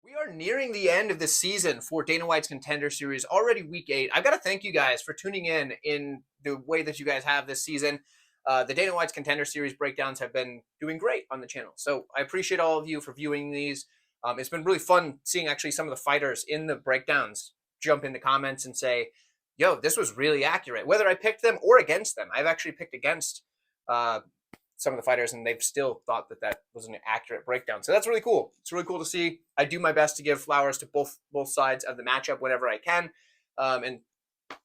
We are nearing the end of the season for Dana White's Contender Series, already week 8. I've got to thank you guys for tuning in the way that you guys have this season. The Dana White's Contender Series breakdowns have been doing great on the channel. So I appreciate all of you for viewing these. It's been really fun seeing actually some of the fighters in the breakdowns jump in the comments and say, yo, this was really accurate. Whether I picked them or against them. I've actually picked against some of the fighters, and they've still thought that that was an accurate breakdown. So that's really cool. It's really cool to see. I do my best to give flowers to both sides of the matchup whenever I can, and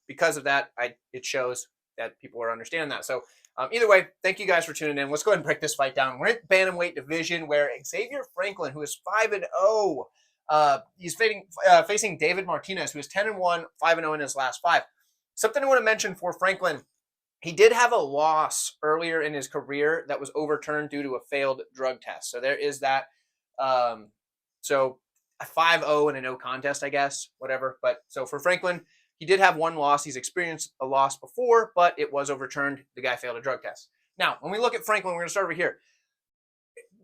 because of that, it shows that people are understanding that. So either way, thank you guys for tuning in. Let's go ahead and break this fight down. We're in bantamweight division where Xavier Franklin, who is 5-0, he's facing David Martinez, who is 10-1, 5-0 in his last 5. Something I want to mention for Franklin. He did have a loss earlier in his career that was overturned due to a failed drug test. So there is that. So a 5-0 and a no contest, I guess, whatever. But so for Franklin, he did have one loss. He's experienced a loss before, but it was overturned. The guy failed a drug test. Now, when we look at Franklin, we're going to start over here.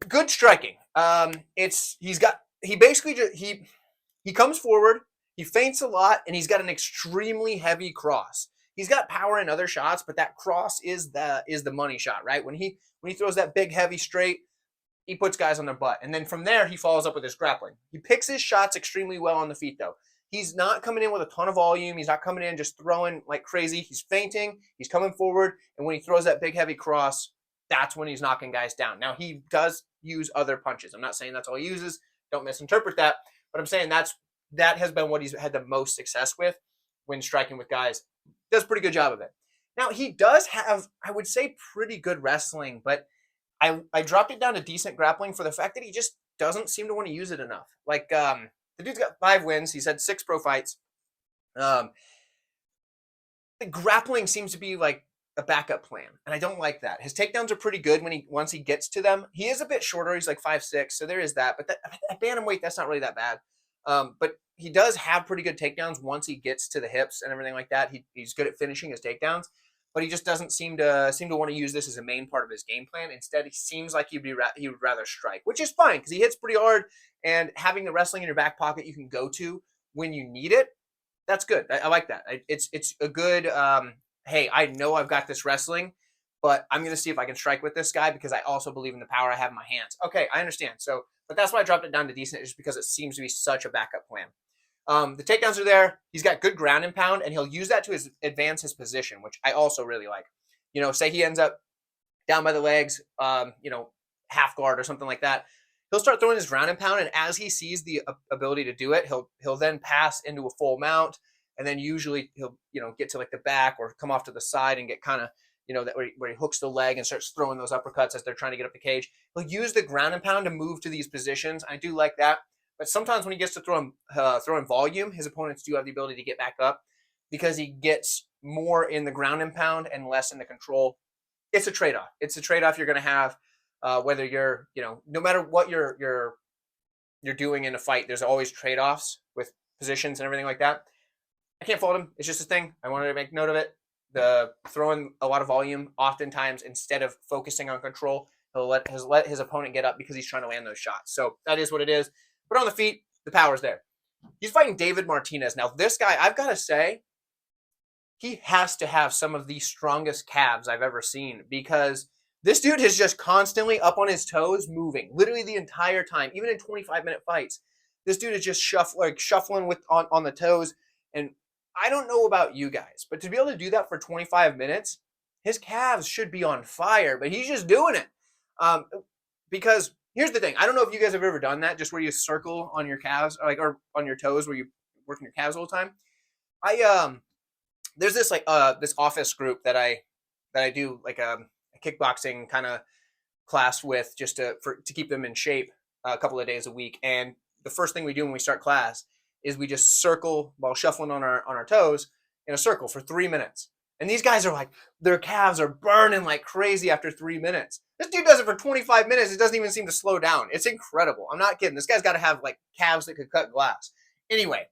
Good striking. He comes forward, he feints a lot, and he's got an extremely heavy cross. He's got power in other shots, but that cross is the money shot, right? When he throws that big, heavy straight, he puts guys on their butt. And then from there, he follows up with his grappling. He picks his shots extremely well on the feet, though. He's not coming in with a ton of volume. He's not coming in just throwing like crazy. He's feinting. He's coming forward. And when he throws that big, heavy cross, that's when he's knocking guys down. Now, he does use other punches. I'm not saying that's all he uses. Don't misinterpret that. But I'm saying that has been what he's had the most success with when striking with guys. Does a pretty good job of it. Now, he does have, I would say, pretty good wrestling, but I dropped it down to decent grappling for the fact that he just doesn't seem to want to use it enough. Like, the dude's got 5 wins. He's had 6 pro fights. The grappling seems to be like a backup plan, and I don't like that. His takedowns are pretty good once he gets to them. He is a bit shorter. He's like 5'6", so there is that. But at bantamweight, that's not really that bad. But he does have pretty good takedowns once he gets to the hips and everything like that. He's good at finishing his takedowns, but he just doesn't seem to want to use this as a main part of his game plan. Instead, he seems like he would rather strike, which is fine because he hits pretty hard, and having the wrestling in your back pocket you can go to when you need it, that's good. I like that. It's a good, hey, I know I've got this wrestling, but I'm going to see if I can strike with this guy because I also believe in the power I have in my hands. Okay, I understand. So, but that's why I dropped it down to decent, just because it seems to be such a backup plan. The takedowns are there. He's got good ground and pound, and he'll use that to advance his position, which I also really like. You know, say he ends up down by the legs, half guard or something like that. He'll start throwing his ground and pound, and as he sees the ability to do it, he'll then pass into a full mount, and then usually he'll get to like the back or come off to the side and get kind of where he hooks the leg and starts throwing those uppercuts as they're trying to get up the cage. He'll use the ground and pound to move to these positions. I do like that. But sometimes when he gets to throwing volume, his opponents do have the ability to get back up because he gets more in the ground and pound and less in the control. It's a trade-off. It's a trade-off you're going to have whether you're, no matter what you're doing in a fight, there's always trade-offs with positions and everything like that. I can't fault him. It's just a thing. I wanted to make note of it. The throwing a lot of volume, oftentimes instead of focusing on control, he'll let his opponent get up because he's trying to land those shots. So that is what it is. But on the feet, the power's there. He's fighting David Martinez. Now, this guy, I've got to say, he has to have some of the strongest calves I've ever seen because this dude is just constantly up on his toes, moving, literally the entire time, even in 25-minute fights. This dude is just shuffling on the toes. And I don't know about you guys, but to be able to do that for 25 minutes, his calves should be on fire, but he's just doing it. Because here's the thing. I don't know if you guys have ever done that, just where you circle on your calves, or on your toes, where you working your calves all the time. There's this this office group that I do like a kickboxing kind of class with, just to keep them in shape a couple of days a week. And the first thing we do when we start class is we just circle while shuffling on our toes in a circle for 3 minutes. And these guys are like, their calves are burning like crazy after 3 minutes. This dude does it for 25 minutes. It doesn't even seem to slow down. It's incredible. I'm not kidding. This guy's got to have like calves that could cut glass. Anyway,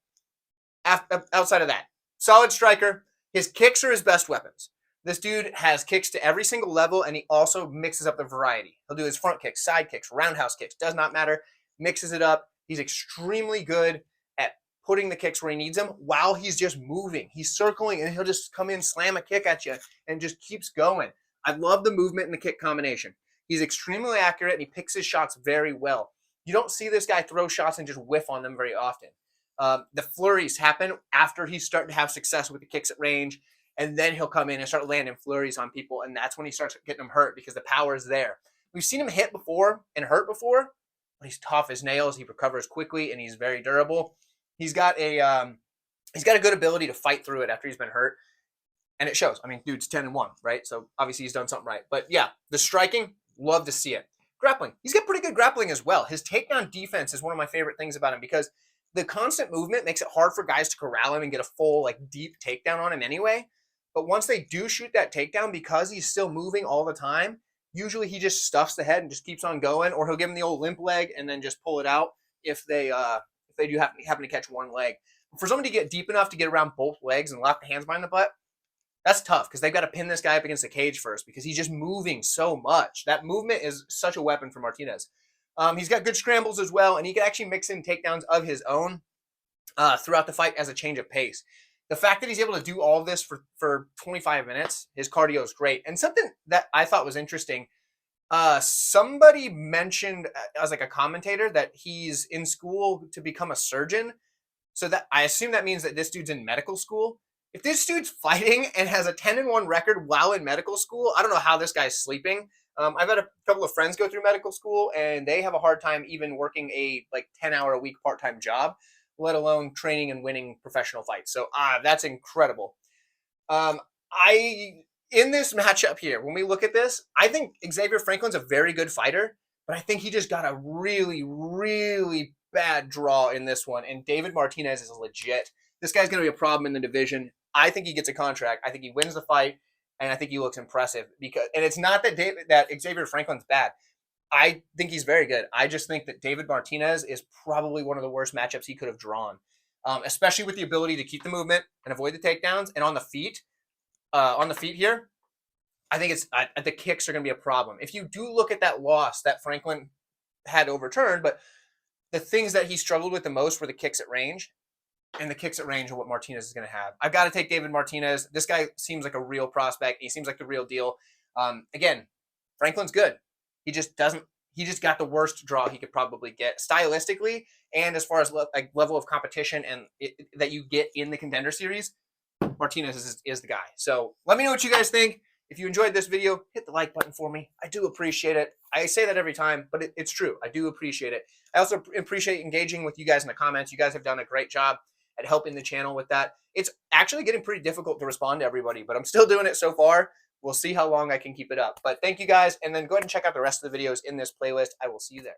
outside of that, solid striker. His kicks are his best weapons. This dude has kicks to every single level, and he also mixes up the variety. He'll do his front kicks, side kicks, roundhouse kicks. Does not matter. Mixes it up. He's extremely good at putting the kicks where he needs them while he's just moving. He's circling, and he'll just come in, slam a kick at you, and just keeps going. I love the movement and the kick combination. He's extremely accurate, and he picks his shots very well. You don't see this guy throw shots and just whiff on them very often. The flurries happen after he's starting to have success with the kicks at range, and then he'll come in and start landing flurries on people, and that's when he starts getting them hurt because the power is there. We've seen him hit before and hurt before, but he's tough as nails. He recovers quickly, and he's very durable. He's got a good ability to fight through it after he's been hurt, and it shows. I mean, dude's 10-1, right? So obviously he's done something right. But yeah, the striking, love to see it. Grappling, he's got pretty good grappling as well. His takedown defense is one of my favorite things about him because the constant movement makes it hard for guys to corral him and get a full, like, deep takedown on him anyway. But once they do shoot that takedown, because he's still moving all the time, usually he just stuffs the head and just keeps on going, or he'll give him the old limp leg and then just pull it out if they do happen to catch one leg. For somebody to get deep enough to get around both legs and lock the hands behind the butt, that's tough because they've got to pin this guy up against the cage first because he's just moving so much. That movement is such a weapon for Martinez. He's got good scrambles as well, and he can actually mix in takedowns of his own throughout the fight as a change of pace. The fact that he's able to do all of this for 25 minutes, his cardio is great. And something that I thought was interesting, somebody mentioned as like a commentator that he's in school to become a surgeon. So that I assume that means that this dude's in medical school. If this dude's fighting and has a 10-1 record while in medical school, I don't know how this guy's sleeping. I've had a couple of friends go through medical school, and they have a hard time even working a 10-hour-a-week part-time job, let alone training and winning professional fights. So that's incredible. In this matchup here, when we look at this, I think Xavier Franklin's a very good fighter, but I think he just got a really, really bad draw in this one, and David Martinez is legit. This guy's going to be a problem in the division. I think he gets a contract. I think he wins the fight, and I think he looks impressive. And it's not that Xavier Franklin's bad. I think he's very good. I just think that David Martinez is probably one of the worst matchups he could have drawn, especially with the ability to keep the movement and avoid the takedowns. And on the feet here, I think the kicks are going to be a problem. If you do look at that loss that Franklin had overturned, but the things that he struggled with the most were the kicks at range. And the kicks at range are what Martinez is going to have. I've got to take David Martinez. This guy seems like a real prospect. He seems like the real deal. Again, Franklin's good. He just got the worst draw he could probably get stylistically, and as far as level of competition and that you get in the Contender series, Martinez is the guy. So let me know what you guys think. If you enjoyed this video, hit the like button for me. I do appreciate it. I say that every time, but it's true. I do appreciate it. I also appreciate engaging with you guys in the comments. You guys have done a great job at helping the channel with that. It's actually getting pretty difficult to respond to everybody, but I'm still doing it so far. We'll see how long I can keep it up. But thank you guys, and then go ahead and check out the rest of the videos in this playlist. I will see you there.